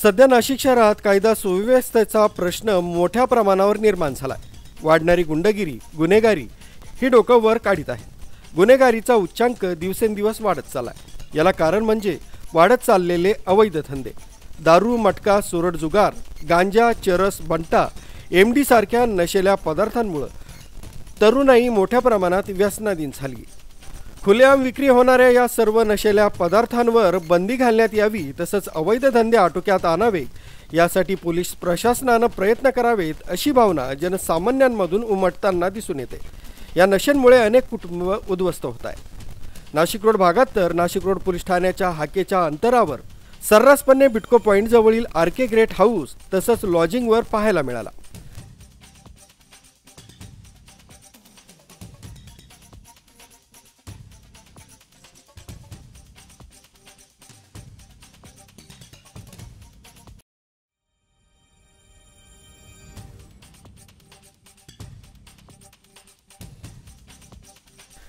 सध्या नाशिक शहरात कायदा सुव्यवस्थेचा प्रश्न मोठ्या प्रमाणावर निर्माण झालाय। वाढणारी गुंडगिरी, गुन्हेगारी ही डोकं वर काढीत आहे। गुन्हेगारीचा उच्चांक दिवसेंदिवस वाढत चाललाय। याला कारण म्हणजे वाढत चाललेले अवैध धंदे। दारू, मटका, सुरट जुगार, गांजा, चरस, बंटा, एमडी सारख्या नशेल्या पदार्थांमुळे तरुणाई मोठ्या प्रमाणात व्यसनाधीन झाली। खुलेआम विक्री होणाऱ्या या सर्व नशेल्या पदार्थांवर बंदी घालण्यात यावी, तसंच अवैध धंदे आटोक्यात आणावे यासाठी पोलीस प्रशासनाने प्रयत्न करावेत अशी भावना जनसामान्यांमधून उमटताना दिसून येते। या नशेंमुळे अनेक कुटुंब उद्ध्वस्त होत आहेत। नाशिक रोड भागात तर नाशिक रोड पोलीस ठाण्याच्या हाकेच्या अंतरावर सर्रासपणे बिटको पॉइंट जवळील आरके ग्रेट हाऊस तसंच लॉजिंगवर पाहायला मिळाला।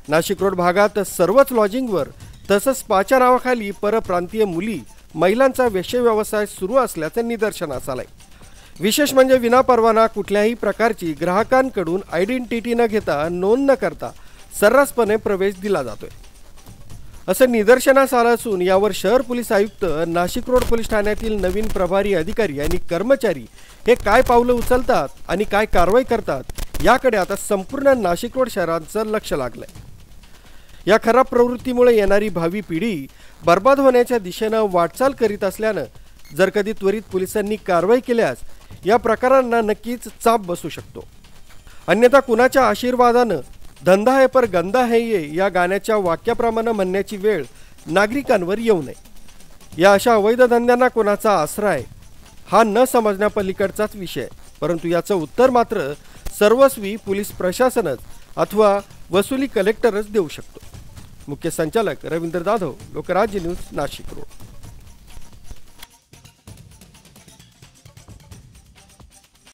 नाशिक रोड भागात सर्वच लॉजिंगवर तसंच स्पाच्या नावाखाली परप्रांतीय मुली, महिलांचा वेश्या व्यवसाय सुरू असल्याचं निदर्शनास आलंय। विशेष म्हणजे विनापरवाना कुठल्याही प्रकारची ग्राहकांकडून आयडेंटिटी न घेता, नोंद न करता सर्रासपणे प्रवेश दिला जातोय असं निदर्शनास आलं असून यावर शहर पोलीस आयुक्त, नाशिक रोड पोलीस ठाण्यातील नवीन प्रभारी अधिकारी आणि कर्मचारी हे काय पावलं उचलतात आणि काय कारवाई करतात याकडे आता संपूर्ण नाशिक रोड शहराचं लक्ष लागलंय। या खराब प्रवृत्तीमुळे येणारी भावी पिढी बर्बाद होण्याच्या दिशेनं वाटचाल करीत असल्यानं जर कधी त्वरित पोलिसांनी कारवाई केल्यास या प्रकारांना नक्कीच चाप बसू शकतो। अन्यथा कुणाच्या आशीर्वादानं धंदा है पर गंदा है ये या गाण्याच्या वाक्याप्रमाणे म्हणण्याची वेळ नागरिकांवर येऊ नये। या अशा अवैध धंद्यांना कोणाचा आसरा आहे हा न समजण्यापलीकडचाच विषय, परंतु याचं उत्तर मात्र सर्वस्वी पोलीस प्रशासनच अथवा वसुली कलेक्टरच देऊ शकतो। मुख्य संचालक रवींद्र जाधव, लोकराज्य न्यूज, नाशिक रोड।